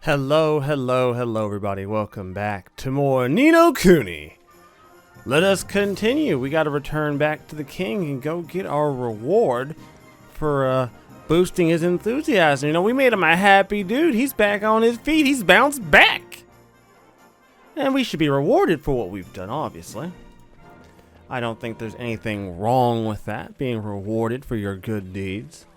Hello, everybody. Welcome back to more Ni no Kuni. Let us continue. We got to return back to the king and go get our reward for boosting his enthusiasm. You know, we made him a happy dude. He's back on his feet. He's bounced back. And we should be rewarded for what we've done, obviously. I don't think there's anything wrong with that, being rewarded for your good deeds.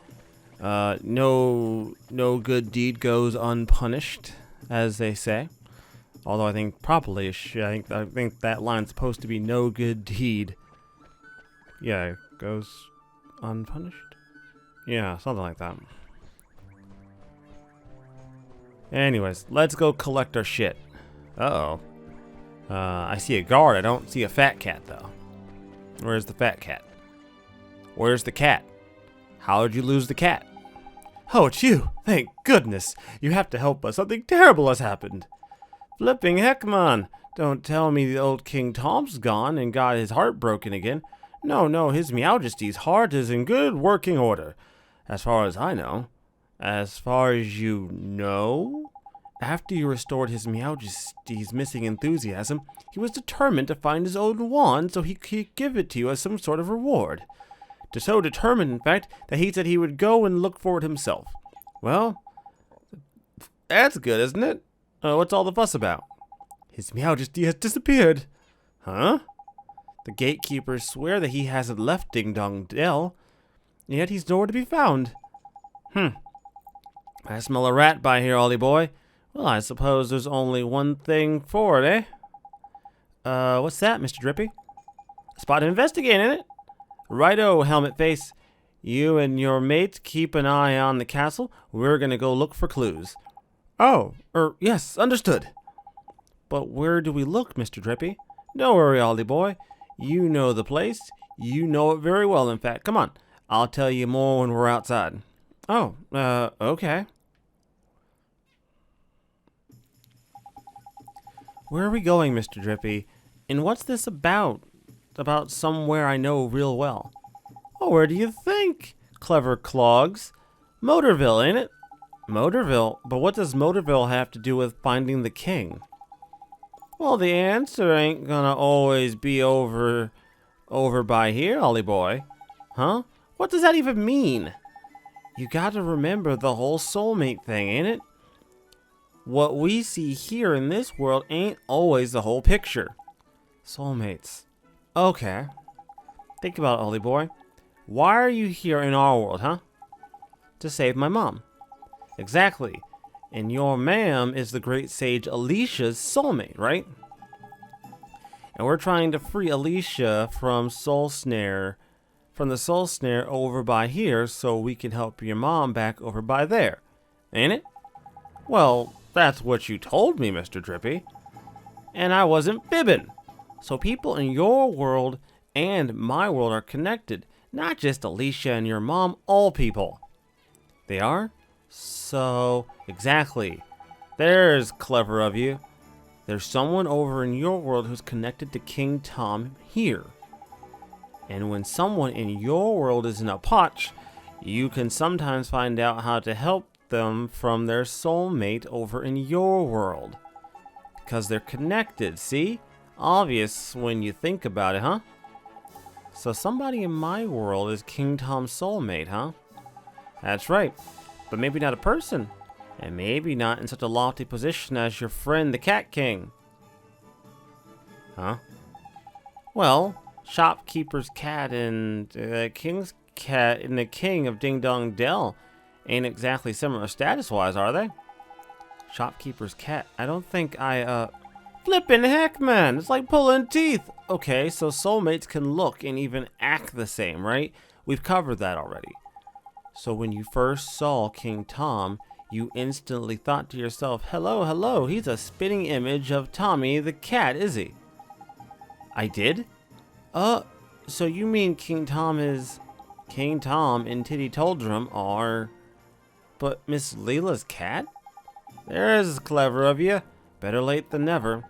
No good deed goes unpunished, as they say. Although I think properly, I think that line's supposed to be no good deed. Yeah, goes unpunished. Yeah, something like that. Anyways, let's go collect our shit. Uh-oh. I see a guard. I don't see a fat cat, though. Where's the fat cat? Where's the cat? How did you lose the cat? Oh, it's you. Thank goodness. You have to help us. Something terrible has happened. Flipping heck, man. Don't tell me the old King Tom's gone and got his heart broken again. No, his Majesty's heart is in good working order. As far as I know. As far as you know? After you restored his Majesty's missing enthusiasm, he was determined to find his old wand so he could give it to you as some sort of reward. So determined, in fact, that he said he would go and look for it himself. Well, that's good, isn't it? What's all the fuss about? His Majesty has disappeared. Huh? The gatekeepers swear that he hasn't left Ding Dong Dell, yet he's nowhere to be found. I smell a rat by here, Ollie boy. Well, I suppose there's only one thing for it, eh? What's that, Mr. Drippy? A spot to investigate, ain't it? Righto, Helmet Face. You and your mates keep an eye on the castle. We're gonna go look for clues. Oh, yes, understood. But where do we look, Mr. Drippy? Don't worry, Ollie boy. You know the place. You know it very well, in fact. Come on, I'll tell you more when we're outside. Oh, okay. Where are we going, Mr. Drippy? And what's this about? About somewhere I know real well. Oh, where do you think? Clever clogs. Motorville, ain't it? Motorville? But what does Motorville have to do with finding the king? Well, the answer ain't gonna always be over by here, Ollie boy. Huh? What does that even mean? You gotta remember the whole soulmate thing, ain't it? What we see here in this world ain't always the whole picture. Soulmates. Okay. Think about it, Ollie boy. Why are you here in our world, huh? To save my mom. Exactly. And your ma'am is the great sage Alicia's soulmate, right? And we're trying to free Alicia from the soul snare over by here so we can help your mom back over by there. Ain't it? Well, that's what you told me, Mr. Drippy. And I wasn't fibbing. So people in your world and my world are connected. Not just Alicia and your mom, all people. They are? So, exactly. There's clever of you. There's someone over in your world who's connected to King Tom here. And when someone in your world is in a potch, you can sometimes find out how to help them from their soulmate over in your world. Because they're connected, see? Obvious when you think about it, huh? So somebody in my world is King Tom's soulmate, huh? That's right. But maybe not a person. And maybe not in such a lofty position as your friend the Cat King. Huh? Well, shopkeeper's cat and king's cat and the king of Ding Dong Dell ain't exactly similar status-wise, are they? Shopkeeper's cat. I don't think Flippin' heck, man. It's like pulling teeth. Okay, so soulmates can look and even act the same, right? We've covered that already. So when you first saw King Tom, you instantly thought to yourself, hello, he's a spitting image of Tommy the cat, is he? I did? So you mean King Tom and Titty Toldrum are... But Miss Leela's cat? There's clever of you. Better late than never.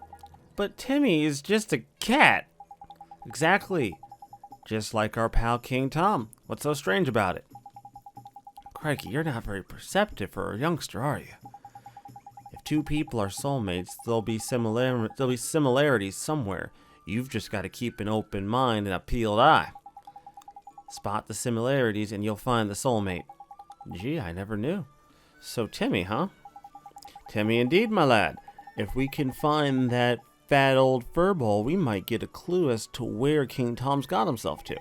But Timmy is just a cat. Exactly. Just like our pal King Tom. What's so strange about it? Crikey, you're not very perceptive for a youngster, are you? If two people are soulmates, there'll be similarities somewhere. You've just got to keep an open mind and a peeled eye. Spot the similarities and you'll find the soulmate. Gee, I never knew. So Timmy, huh? Timmy indeed, my lad. If we can find that fat old furball, we might get a clue as to where King Tom's got himself to.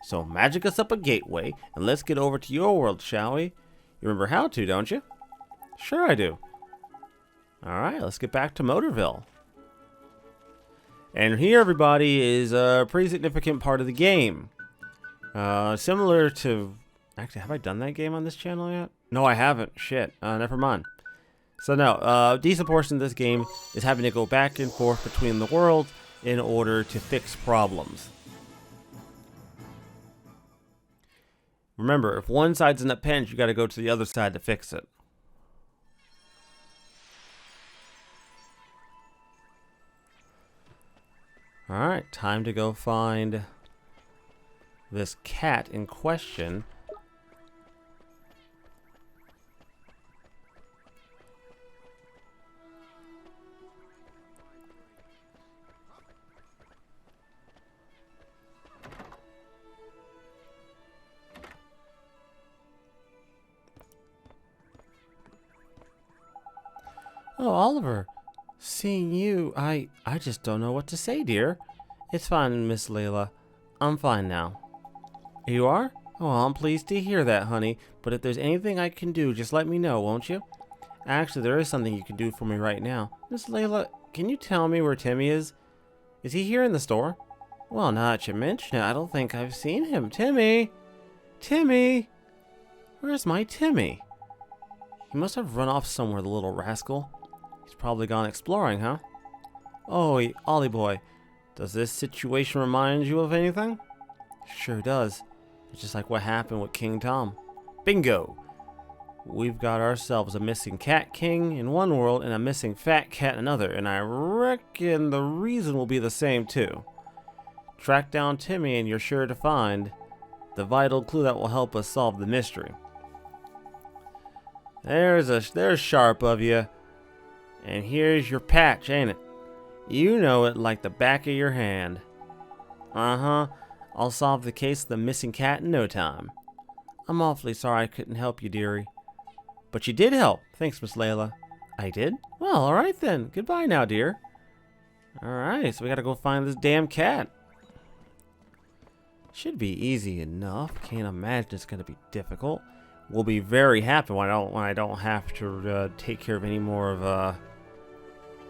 So magic us up a gateway, and let's get over to your world, shall we? You remember how to, don't you? Sure I do. Alright, let's get back to Motorville. And here, everybody, is a pretty significant part of the game. Similar to... Actually, have I done that game on this channel yet? No, I haven't. Shit. Never mind. So no, a decent portion of this game is having to go back and forth between the worlds in order to fix problems. Remember, if one side's in a pinch, you gotta go to the other side to fix it. Alright, time to go find this cat in question. Oh, Oliver, seeing you, I just don't know what to say, dear. It's fine, Miss Layla. I'm fine now. You are? Oh, I'm pleased to hear that, honey. But if there's anything I can do, just let me know, won't you? Actually, there is something you can do for me right now. Miss Layla, can you tell me where Timmy is? Is he here in the store? Well, now that you mention it, I don't think I've seen him. Timmy! Timmy! Where's my Timmy? He must have run off somewhere, the little rascal. He's probably gone exploring, huh? Oh, Ollie boy, does this situation remind you of anything? Sure does. It's just like what happened with King Tom. Bingo! We've got ourselves a missing cat king in one world and a missing fat cat in another, and I reckon the reason will be the same too. Track down Timmy and you're sure to find the vital clue that will help us solve the mystery. There's sharp of you. And here's your patch, ain't it? You know it like the back of your hand. Uh-huh. I'll solve the case of the missing cat in no time. I'm awfully sorry I couldn't help you, dearie. But you did help. Thanks, Miss Layla. I did? Well, alright then. Goodbye now, dear. Alright, so we gotta go find this damn cat. Should be easy enough. Can't imagine it's gonna be difficult. We'll be very happy when I don't have to take care of any more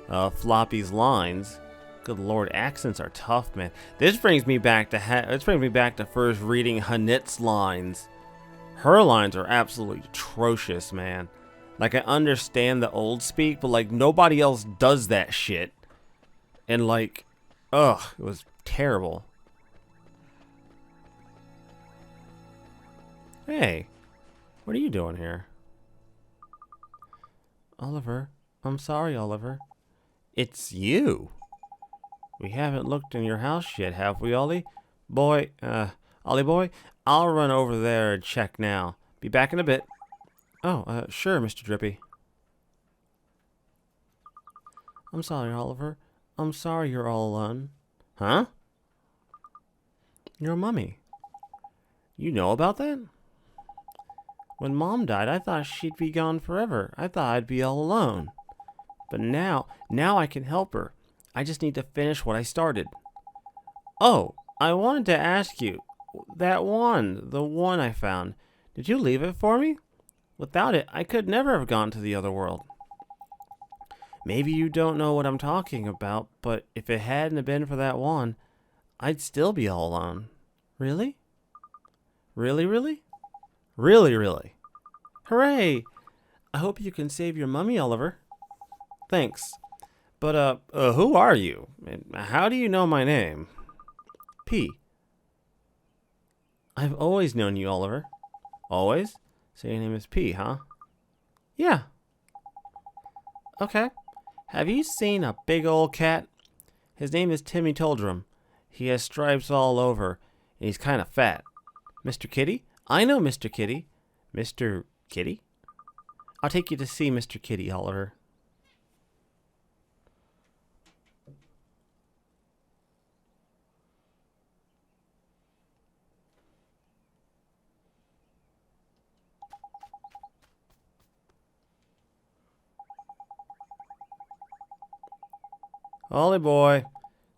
of Floppy's lines. Good lord, accents are tough, man. This brings me back to first reading Hanit's lines. Her lines are absolutely atrocious, man. Like, I understand the old speak, but like nobody else does that shit. And like, ugh, it was terrible. Hey, what are you doing here? Oliver, I'm sorry, Oliver. It's you. We haven't looked in your house yet, have we, Ollie? Ollie boy, I'll run over there and check now. Be back in a bit. Oh, sure, Mr. Drippy. I'm sorry, Oliver. I'm sorry you're all alone. Huh? Your mummy. You know about that? When Mom died, I thought she'd be gone forever. I thought I'd be all alone. But now I can help her. I just need to finish what I started. Oh, I wanted to ask you, the one I found, did you leave it for me? Without it, I could never have gone to the other world. Maybe you don't know what I'm talking about, but if it hadn't been for that one, I'd still be all alone. Really? Really, really? Really, really. Hooray! I hope you can save your mummy, Oliver. Thanks. But, who are you? And how do you know my name? P. I've always known you, Oliver. Always? So your name is P, huh? Yeah. Okay. Have you seen a big old cat? His name is Timmy Toldrum. He has stripes all over, and he's kind of fat. Mr. Kitty? I know Mr. Kitty. Mr. Kitty? I'll take you to see Mr. Kitty, Oliver. Ollie boy.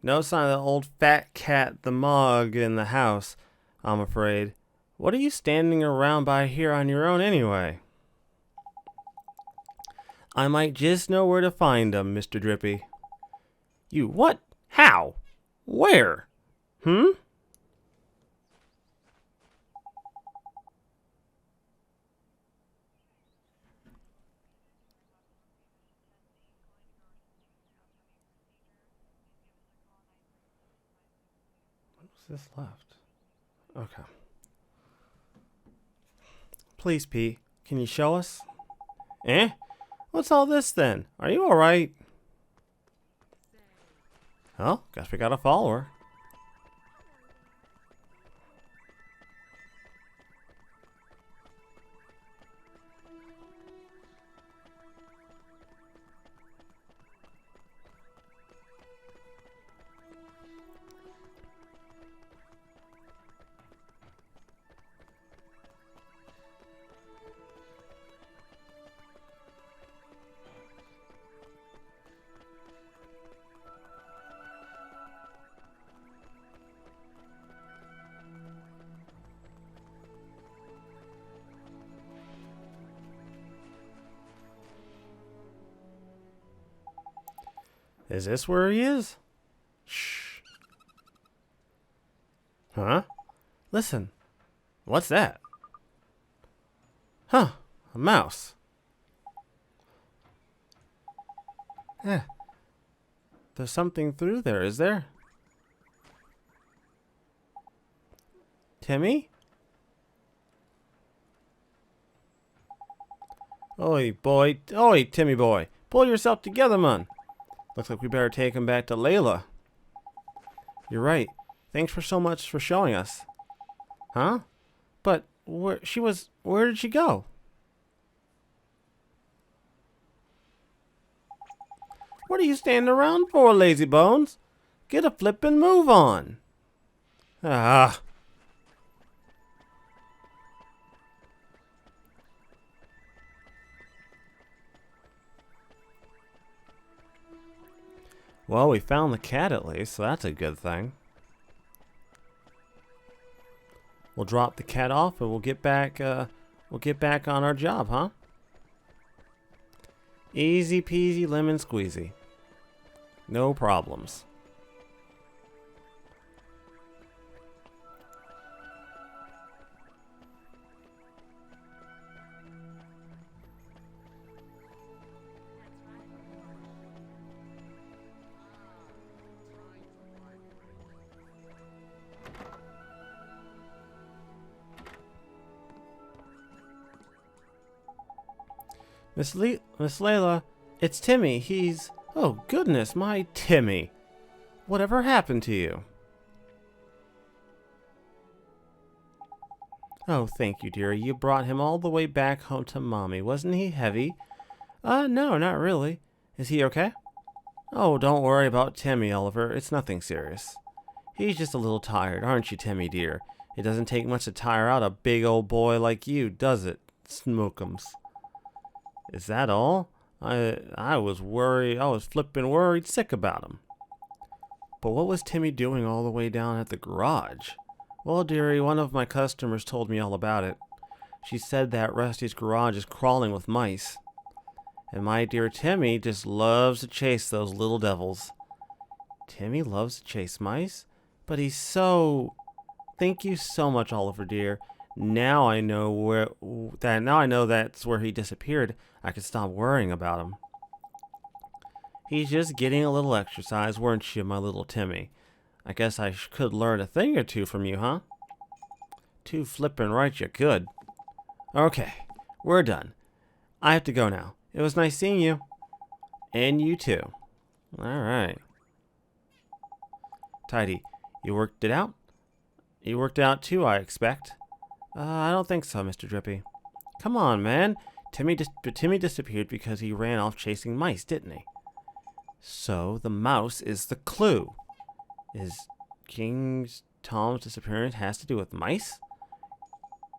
No sign of the old fat cat, the mug, in the house, I'm afraid. What are you standing around by here on your own anyway? I might just know where to find 'em, Mr. Drippy. You what? How? Where? Hmm? What's this left? Okay. Please, Pete, can you show us? Eh? What's all this then? Are you alright? Well, guess we got a follower. Is this where he is? Shh. Huh? Listen. What's that? Huh. A mouse. Eh. There's something through there, is there? Timmy? Oi, boy. Oi, Timmy boy. Pull yourself together, man. Looks like we better take him back to Layla. You're right. Thanks for so much for showing us. Huh? But where did she go? What are you standing around for, lazy bones? Get a flip and move on. Ah. Well, we found the cat at least, so that's a good thing. We'll drop the cat off and we'll get back on our job, huh? Easy peasy lemon squeezy. No problems. Miss Layla, it's Timmy. He's... Oh, goodness, my Timmy. Whatever happened to you? Oh, thank you, dearie. You brought him all the way back home to Mommy. Wasn't he heavy? No, not really. Is he okay? Oh, don't worry about Timmy, Oliver. It's nothing serious. He's just a little tired, aren't you, Timmy, dear? It doesn't take much to tire out a big old boy like you, does it? Smookums. Is that all? I was worried. I was flippin' worried sick about him. But what was Timmy doing all the way down at the garage? Well, dearie, one of my customers told me all about it. She said that Rusty's garage is crawling with mice. And my dear Timmy just loves to chase those little devils. Timmy loves to chase mice? But he's so... Thank you so much, Oliver, dear. Now I know that's where he disappeared. I can stop worrying about him. He's just getting a little exercise, weren't you, my little Timmy? I guess I could learn a thing or two from you, huh? Too flippin' right you could. Okay, we're done. I have to go now. It was nice seeing you. And you too. Alright. Tidy, you worked it out? You worked it out too, I expect. I don't think so, Mr. Drippy. Come on, man. Timmy disappeared because he ran off chasing mice, didn't he? So the mouse is the clue. Is King Tom's disappearance has to do with mice?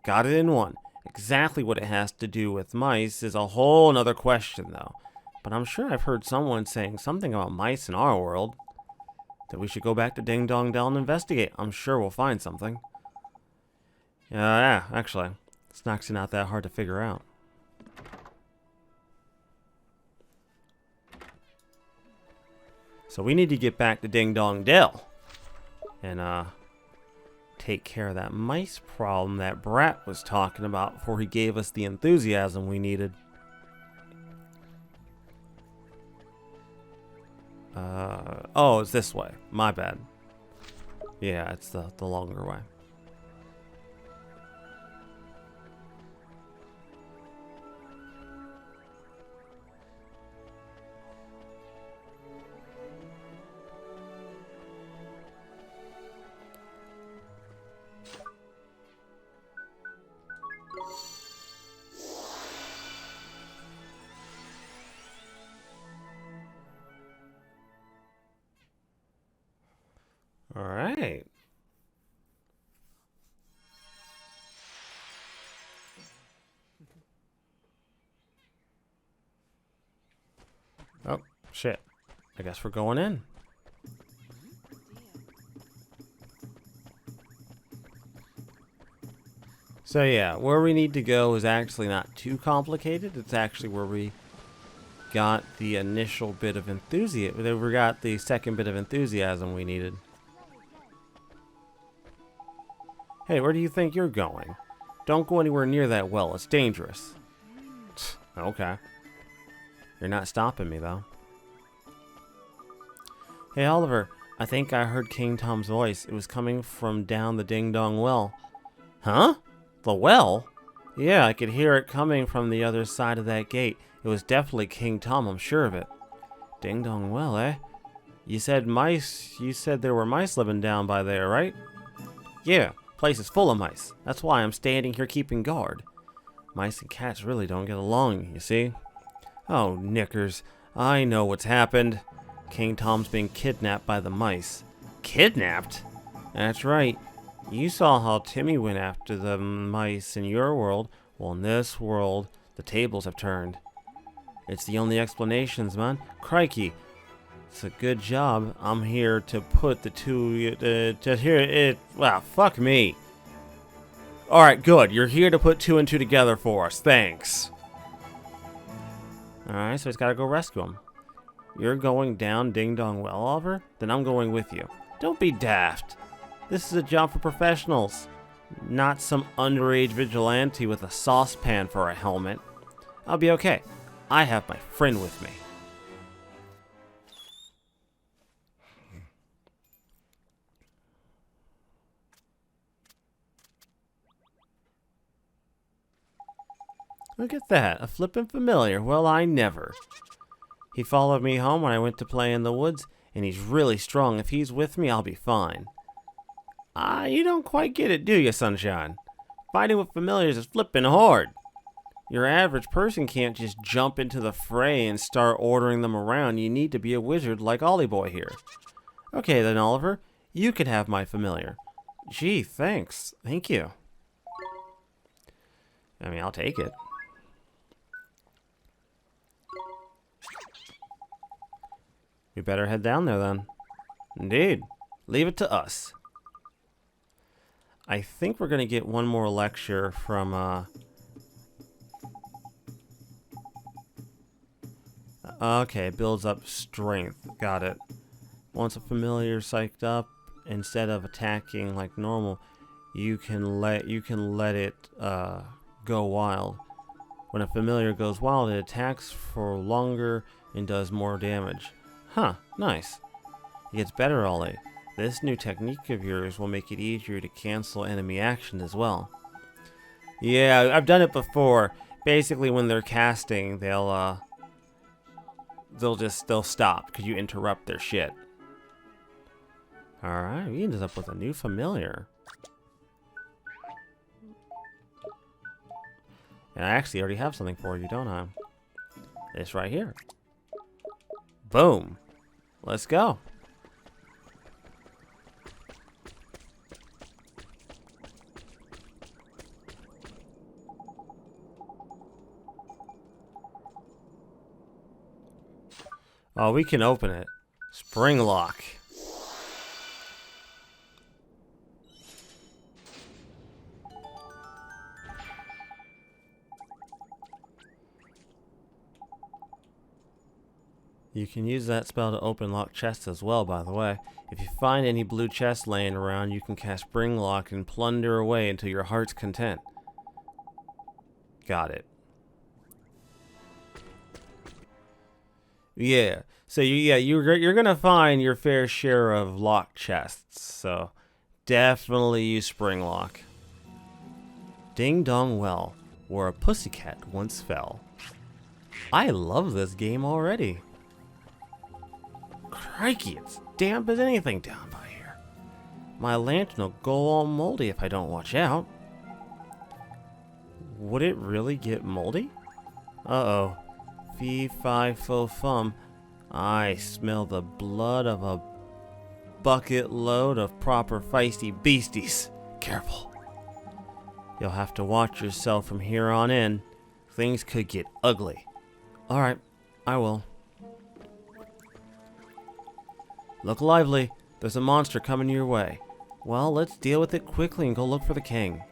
Got it in one. Exactly what it has to do with mice is a whole nother question, though. but I'm sure I've heard someone saying something about mice in our world. That we should go back to Ding Dong Dell and investigate. I'm sure we'll find something. Yeah, actually. It's actually not that hard to figure out. So we need to get back to Ding Dong Dell. And, take care of that mice problem that Brat was talking about before he gave us the enthusiasm we needed. Oh, it's this way. My bad. Yeah, it's the longer way. All right. Oh, shit. I guess we're going in. So yeah, where we need to go is actually not too complicated. It's actually where we got the initial bit of enthusiasm. We got the second bit of enthusiasm we needed. Hey, where do you think you're going? Don't go anywhere near that well. It's dangerous. Okay. You're not stopping me, though. Hey, Oliver. I think I heard King Tom's voice. It was coming from down the Ding Dong Well. Huh? The well? Yeah, I could hear it coming from the other side of that gate. It was definitely King Tom, I'm sure of it. Ding Dong Well, eh? You said there were mice living down by there, right? Yeah, place is full of mice. That's why I'm standing here keeping guard. Mice and cats really don't get along, you see? Oh, knickers. I know what's happened. King Tom's being kidnapped by the mice. Kidnapped? That's right. You saw how Timmy went after the mice in your world. Well, in this world, the tables have turned. It's the only explanations, man. Crikey. It's a good job. I'm here to put the two... Wow, fuck me. Alright, good. You're here to put 2 and 2 together for us. Thanks. Alright, so he's gotta go rescue him. You're going down Ding Dong Well, Oliver? Then I'm going with you. Don't be daft. This is a job for professionals. Not some underage vigilante with a saucepan for a helmet. I'll be okay. I have my friend with me. Look at that, a flippin' familiar. Well, I never. He followed me home when I went to play in the woods, and he's really strong. If he's with me, I'll be fine. You don't quite get it, do you, Sunshine? Fighting with familiars is flippin' hard. Your average person can't just jump into the fray and start ordering them around. You need to be a wizard like Ollie Boy here. Okay then, Oliver. You can have my familiar. Gee, thanks. Thank you. I mean, I'll take it. We better head down there then. Indeed. Leave it to us. I think we're going to get one more lecture from, okay, builds up strength. Got it. Once a familiar psyched up, instead of attacking like normal, you can let it go wild. When a familiar goes wild, it attacks for longer and does more damage. Huh, nice. It gets better, Ollie. This new technique of yours will make it easier to cancel enemy action as well. Yeah, I've done it before. Basically, when they're casting, they'll stop because you interrupt their shit. Alright, we ended up with a new familiar. And I actually already have something for you, don't I? This right here. Boom. Let's go. Oh, we can open it. Spring lock. You can use that spell to open locked chests as well, by the way. If you find any blue chests laying around, you can cast Spring Lock and plunder away until your heart's content. Got it. Yeah. So you're gonna find your fair share of locked chests. So definitely use Spring Lock. Ding Dong Well, where a pussycat once fell. I love this game already. Crikey, it's damp as anything down by here. My lantern will go all moldy if I don't watch out. Would it really get moldy? Uh-oh. Fee, fi, fo, fum. I smell the blood of a bucket load of proper feisty beasties. Careful. You'll have to watch yourself from here on in. Things could get ugly. Alright, I will. Look lively. There's a monster coming your way. Well, let's deal with it quickly and go look for the king.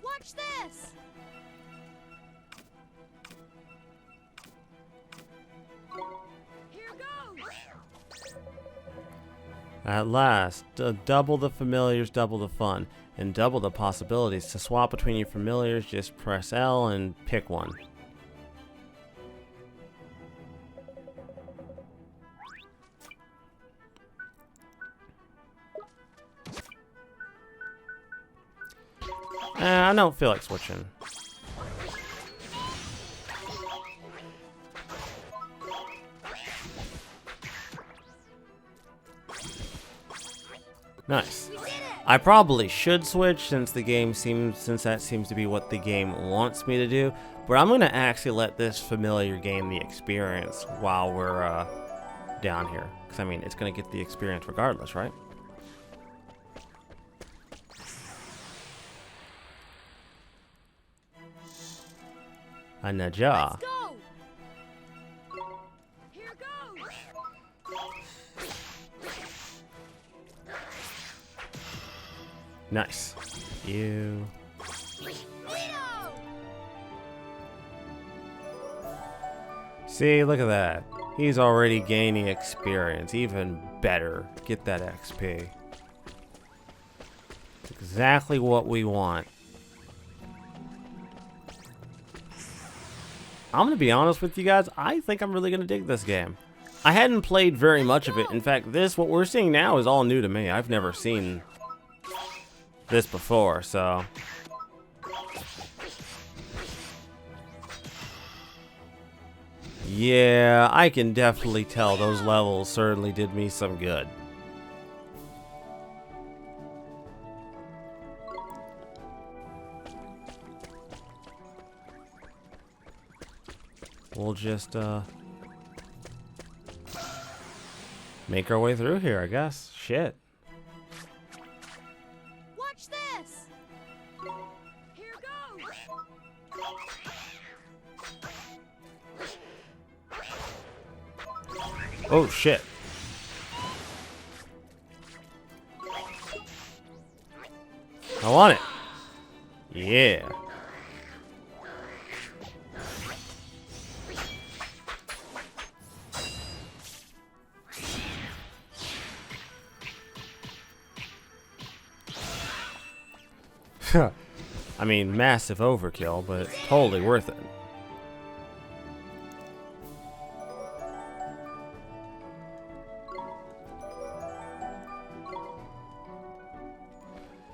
Watch this! Here goes! At last, double the familiars, double the fun, and double the possibilities. To swap between your familiars, just press L and pick one. I don't feel like switching. Nice. I probably should switch since that seems to be what the game wants me to do, but I'm gonna actually let this familiar gain the experience while we're down here, because I mean it's gonna get the experience regardless, right? A Naja. Let's go! Here goes! Nice. You. See, look at that. He's already gaining experience. Even better. Get that XP. It's exactly what we want. I'm gonna be honest with you guys, I think I'm really gonna dig this game. I hadn't played very much of it. In fact, what we're seeing now is all new to me. I've never seen this before, so. Yeah, I can definitely tell those levels certainly did me some good. We'll just, make our way through here, I guess. Shit. Watch this! Here goes! Oh, shit. I want it. Yeah. I mean, massive overkill, but totally worth it.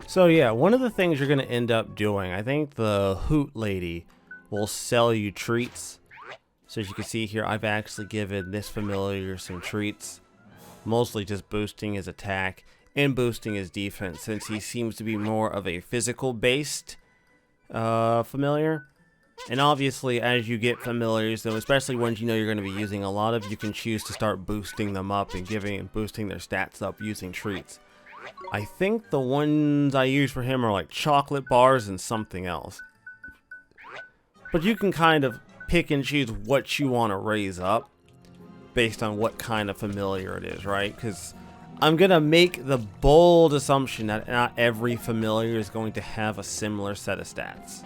So yeah, one of the things you're going to end up doing, I think the Hoot Lady will sell you treats. So as you can see here, I've actually given this familiar some treats. Mostly just boosting his attack and boosting his defense, since he seems to be more of a physical based familiar. And obviously as you get familiars, though, especially ones you know you're going to be using a lot of, you can choose to start boosting them up and boosting their stats up using treats. I think the ones I use for him are like chocolate bars and something else. But you can kind of pick and choose what you want to raise up based on what kind of familiar it is, right? Because I'm going to make the bold assumption that not every familiar is going to have a similar set of stats.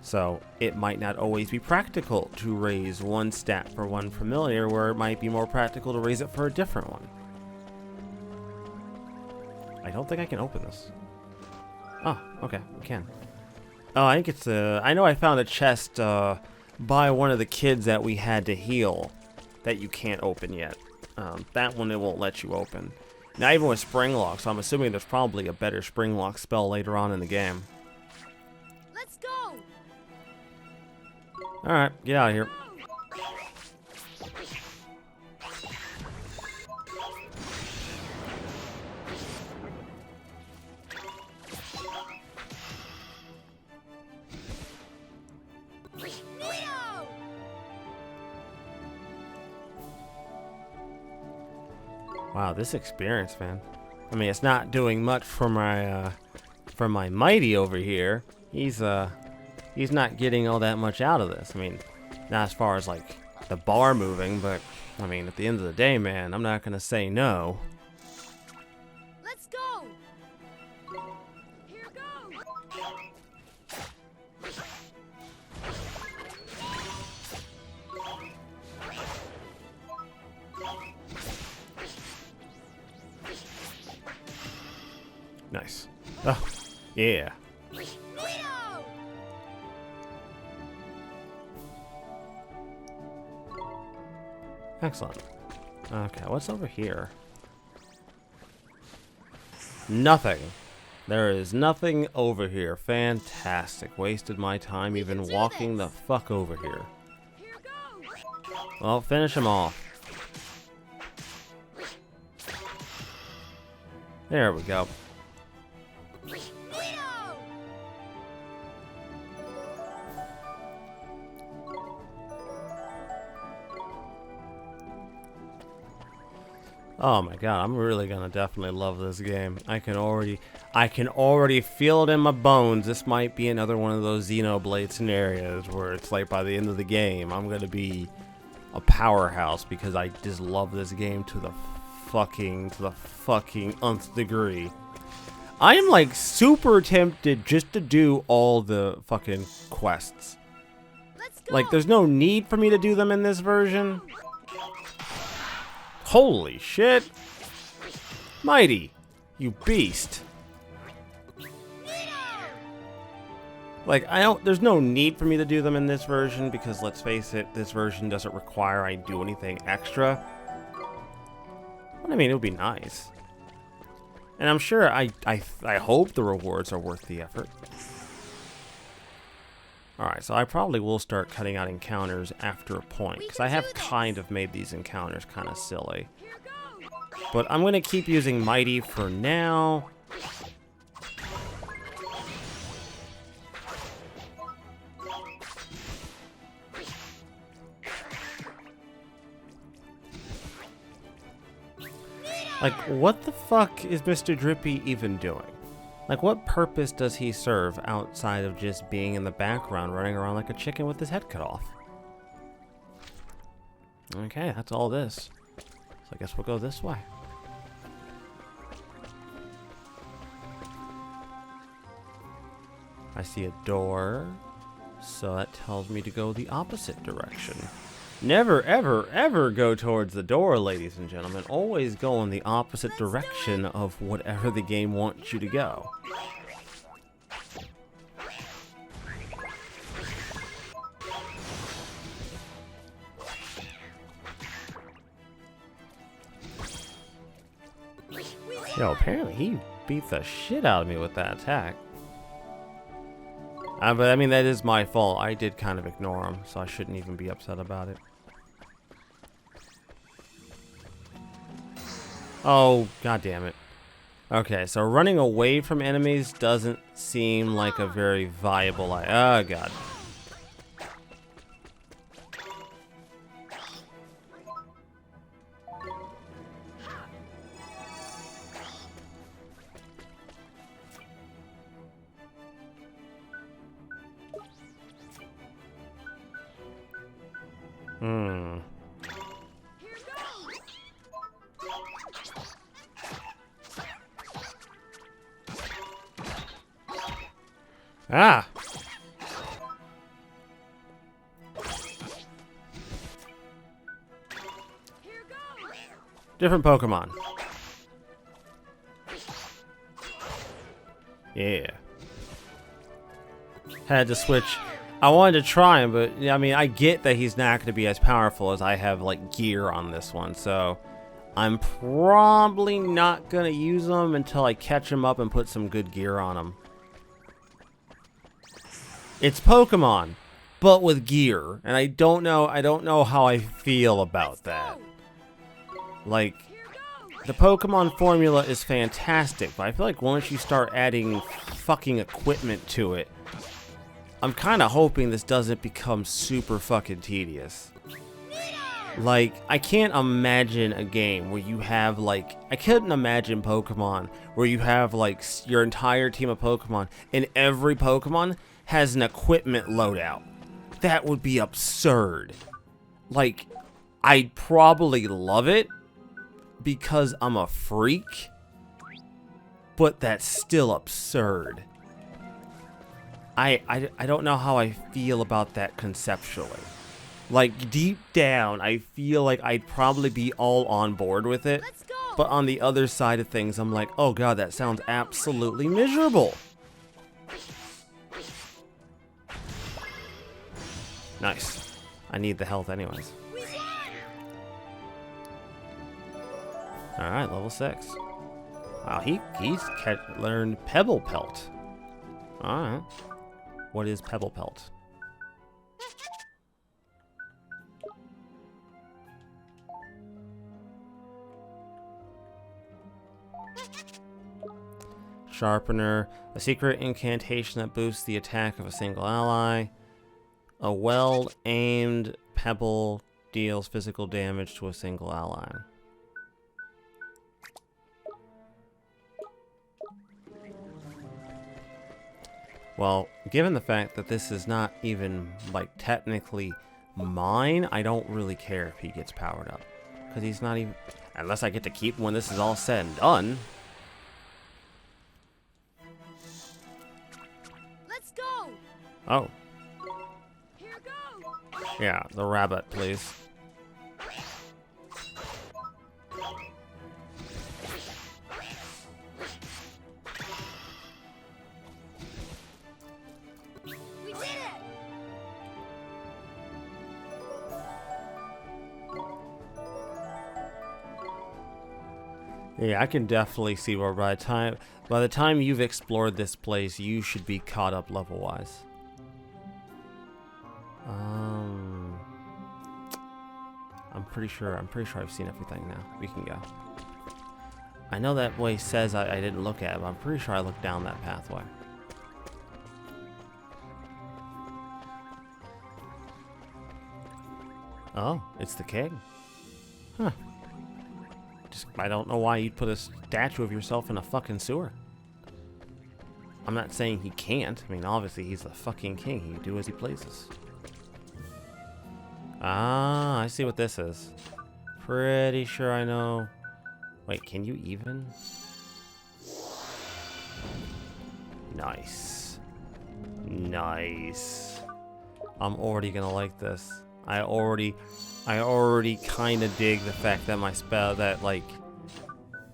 So it might not always be practical to raise one stat for one familiar, where it might be more practical to raise it for a different one. I don't think I can open this. Oh, okay, we can. Oh, I think it's I know I found a chest by one of the kids that we had to heal that you can't open yet. That one it won't let you open. Now even with spring lock, so I'm assuming there's probably a better spring lock spell later on in the game. Let's go. All right, get out of here. Neo! Wow, this experience, man. I mean, it's not doing much for my mighty over here. He's not getting all that much out of this. I mean, not as far as like the bar moving, but I mean, at the end of the day, man, I'm not gonna say no. Let's go. Here goes. Nice. Oh, yeah. Neo! Excellent. Okay, what's over here? Nothing. There is nothing over here. Fantastic. Wasted my time even walking the fuck over here. Here goes. Well, finish him off. There we go. Neo! Oh my god, I'm really gonna definitely love this game. I can already feel it in my bones. This might be another one of those Xenoblade scenarios where it's like by the end of the game, I'm gonna be a powerhouse because I just love this game to the fucking nth degree. I am like super tempted just to do all the fucking quests. Let's go. Like, there's no need for me to do them in this version. Holy shit! Mighty, you beast. Like, there's no need for me to do them in this version because, let's face it, this version doesn't require I do anything extra. But I mean, it would be nice. And I'm sure, I hope the rewards are worth the effort. Alright, so I probably will start cutting out encounters after a point, because I have kind of made these encounters kind of silly. Here goes. But I'm going to keep using Mighty for now. Like, what the fuck is Mr. Drippy even doing? Like, what purpose does he serve outside of just being in the background running around like a chicken with his head cut off? Okay, that's all this. So I guess we'll go this way. I see a door, so that tells me to go the opposite direction. Never, ever, ever go towards the door, ladies and gentlemen. Always go in the opposite direction of whatever the game wants you to go. Yo, apparently he beat the shit out of me with that attack. But I mean, that is my fault. I did kind of ignore him, so I shouldn't even be upset about it. Oh, god damn it. Okay, so running away from enemies doesn't seem like a very viable oh god. Hmm. Here goes. Ah! Here goes. Different Pokemon. Yeah. Had to switch. I wanted to try him, but I mean, I get that he's not going to be as powerful as I have like gear on this one, so I'm probably not going to use him until I catch him up and put some good gear on him. It's Pokemon, but with gear, and I don't know how I feel about that. Like, Here goes. the Pokemon formula is fantastic, but I feel like once you start adding fucking equipment to it, I'm kind of hoping this doesn't become super fucking tedious. Like, I can't imagine a game where you have, like, I couldn't imagine Pokemon where you have, like, your entire team of Pokemon and every Pokemon has an equipment loadout. That would be absurd. Like, I'd probably love it because I'm a freak, but that's still absurd. I don't know how I feel about that conceptually. Like, deep down, I feel like I'd probably be all on board with it. Let's go. But on the other side of things, I'm like, oh god, that sounds absolutely miserable. Nice. I need the health anyways. We won. Alright, level 6. Wow, he's learned Pebble Pelt. Alright. What is Pebble Pelt? Sharpener. A secret incantation that boosts the attack of a single ally. A well-aimed pebble deals physical damage to a single ally. Well, given the fact that this is not even, like, technically mine, I don't really care if he gets powered up. Because he's not even... Unless I get to keep him when this is all said and done. Let's go. Oh, Here goes. yeah, the rabbit, please. We did it. Yeah, I can definitely see where by the time you've explored this place, you should be caught up level-wise. I'm pretty sure I've seen everything now. We can go. I know that way says I didn't look at it, but I'm pretty sure I looked down that pathway. Oh, it's the king. Huh. I don't know why you'd put a statue of yourself in a fucking sewer. I'm not saying he can't. I mean, obviously he's the fucking king. He can do as he pleases. Ah, I see what this is. Pretty sure I know. Wait, can you even? Nice. Nice. I'm already gonna like this. I already kind of dig the fact that my spell that like,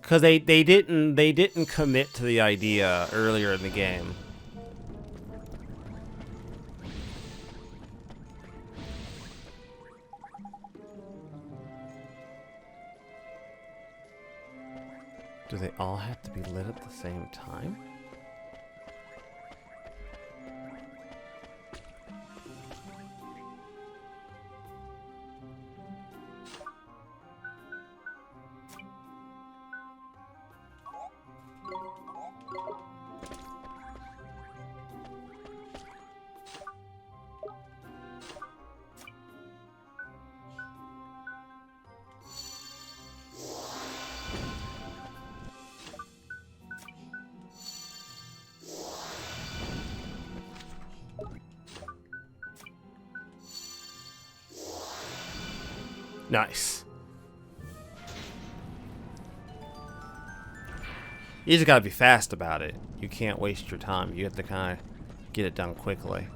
cause they didn't commit to the idea earlier in the game. Do they all have to be lit at the same time? Nice. You just gotta be fast about it. You can't waste your time. You have to kind of get it done quickly.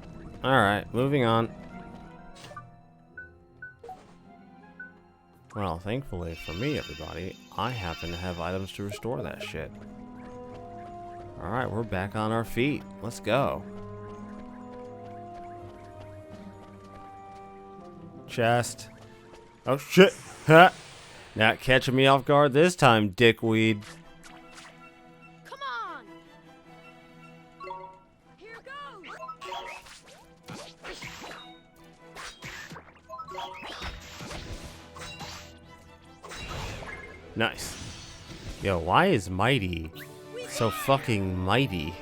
Alright, moving on. Well, thankfully for me, everybody, I happen to have items to restore that shit. Alright, we're back on our feet. Let's go. Chest. Oh shit! Ha! Not catching me off guard this time, dickweed. Come on. Here goes. Nice. Yo, why is Mighty so fucking mighty?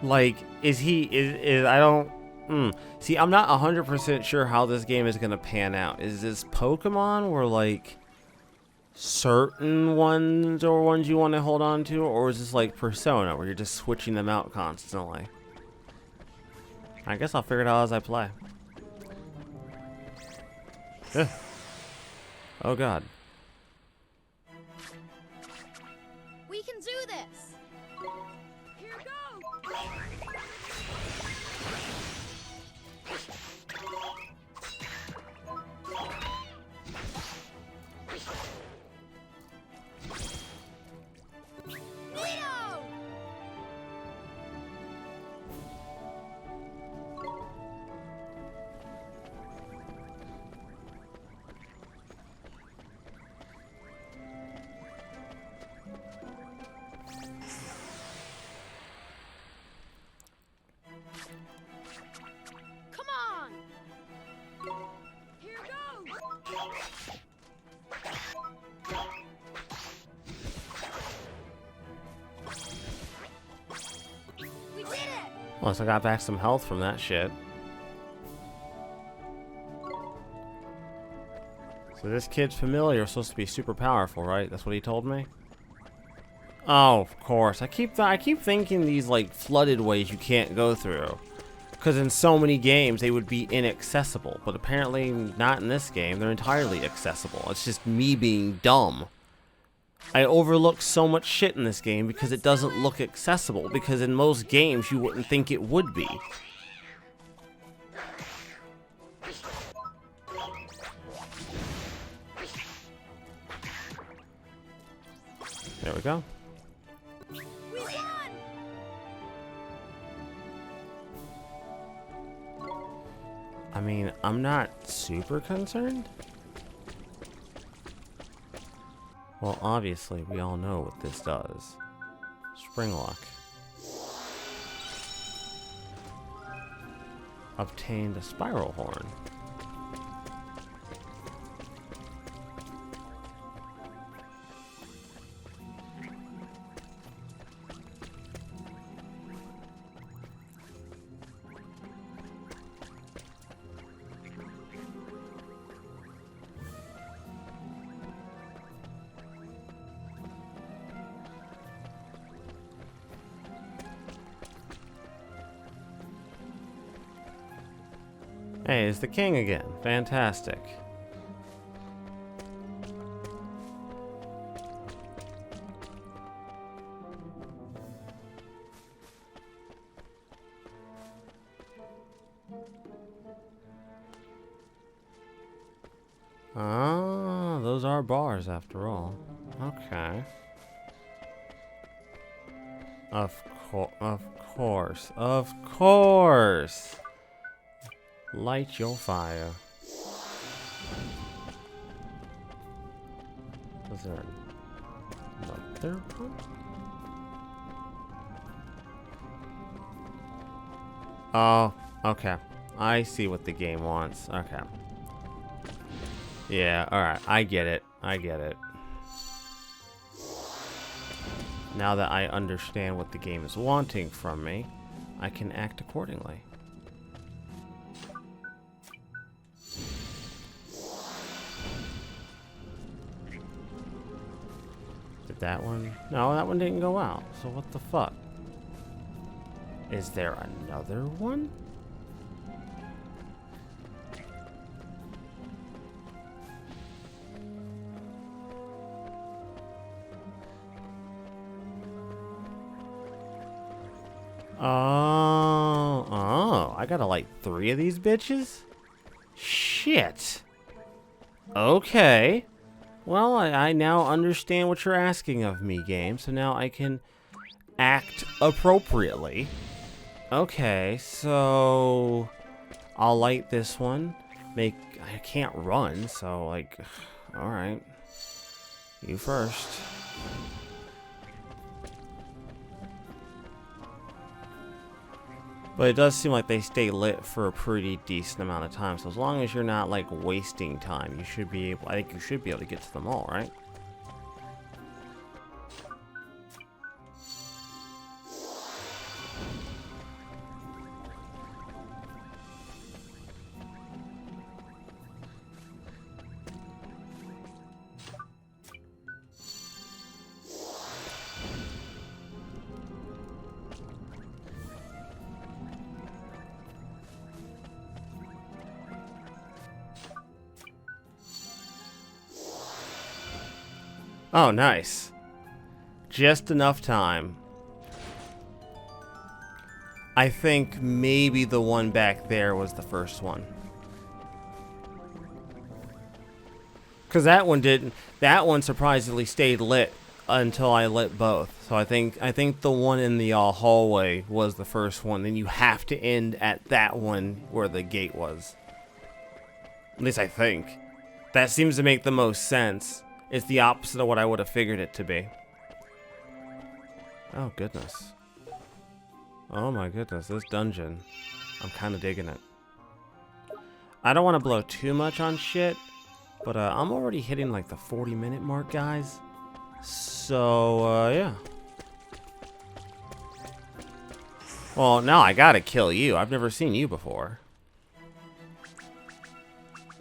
Like, is I don't... See, I'm not 100% sure how this game is going to pan out. Is this Pokemon where, like, certain ones are ones you want to hold on to? Or is this, like, Persona where you're just switching them out constantly? I guess I'll figure it out as I play. Ugh. Oh, God. We can do this. Here goes. Leo! Come on. Here goes. We did it. Unless I got back some health from that shit. So this kid's familiar is supposed to be super powerful, right? That's what he told me? Oh, of course. I keep thinking these, like, flooded ways you can't go through. Because in so many games, they would be inaccessible. But apparently not in this game. They're entirely accessible. It's just me being dumb. I overlook so much shit in this game because it doesn't look accessible. Because in most games, you wouldn't think it would be. There we go. We won. I mean, I'm not super concerned. Well, obviously, we all know what this does. Spring lock. Obtained a spiral horn. Hey, it's the king again. Fantastic. Ah, those are bars after all. Okay. Of course. Light your fire. Was there another one? Oh, okay. I see what the game wants. Okay. Yeah, alright. I get it. Now that I understand what the game is wanting from me, I can act accordingly. Did that one? No, that one didn't go out. So what the fuck? Is there another one? Oh, I gotta light 3 of these bitches? Shit. Okay. Well, I now understand what you're asking of me, game, so now I can act appropriately. Okay, so I'll light this one. I can't run, so like, alright. You first. But it does seem like they stay lit for a pretty decent amount of time. So as long as you're not like wasting time, you should be able, I think you should be able to get to them all, right? Oh, nice. Just enough time. I think maybe the one back there was the first one. Because that one surprisingly stayed lit until I lit both. So I think the one in the hallway was the first one. Then you have to end at that one where the gate was. At least I think. That seems to make the most sense. It's the opposite of what I would have figured it to be. Oh, goodness. Oh my goodness, this dungeon. I'm kind of digging it. I don't want to blow too much on shit, but I'm already hitting like the 40-minute mark, guys. So, yeah. Well, now I gotta kill you. I've never seen you before.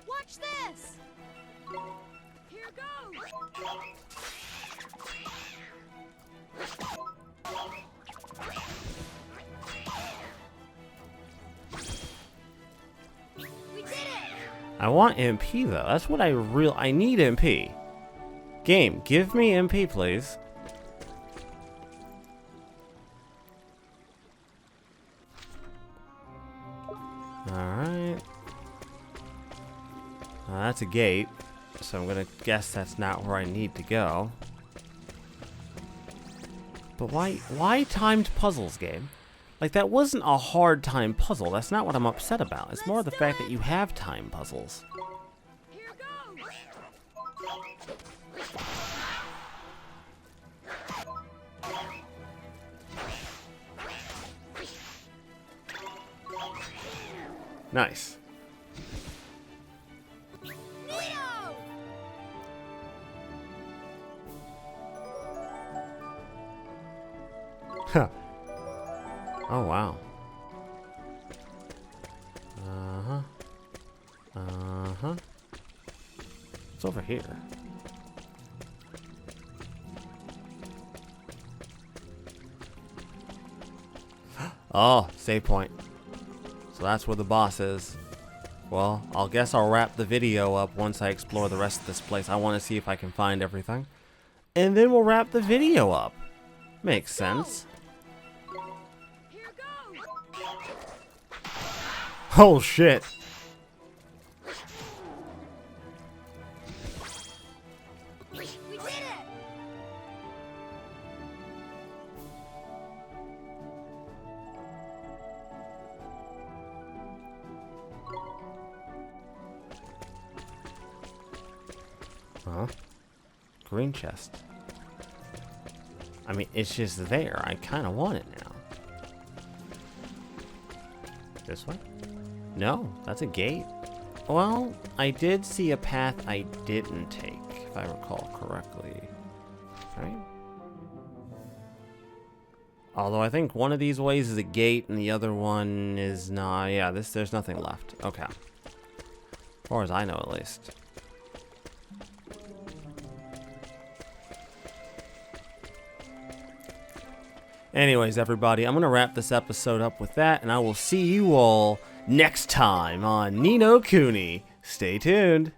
Watch this. Here goes. We did it. I want MP though. That's what I need MP. Game, give me MP, please. Alright. That's a gate, so I'm gonna guess that's not where I need to go. But why timed puzzles, game? Like, that wasn't a hard time puzzle. That's not what I'm upset about. It's more the fact that you have time puzzles. Here goes. Nice. Neo. Huh. Oh, wow. Uh-huh. Uh-huh. It's over here. Oh, save point. So that's where the boss is. Well, I'll guess I'll wrap the video up once I explore the rest of this place. I want to see if I can find everything. And then we'll wrap the video up. Makes sense. Here goes. Oh, shit. We did it. Huh? Green chest. I mean, it's just there. I kind of want it now. This way? No, that's a gate. Well, I did see a path I didn't take, if I recall correctly. Right? Although I think one of these ways is a gate and the other one is not. Yeah, there's nothing left. Okay. As far as I know, at least. Anyways, everybody, I'm going to wrap this episode up with that, and I will see you all next time on Ni no Kuni. Stay tuned.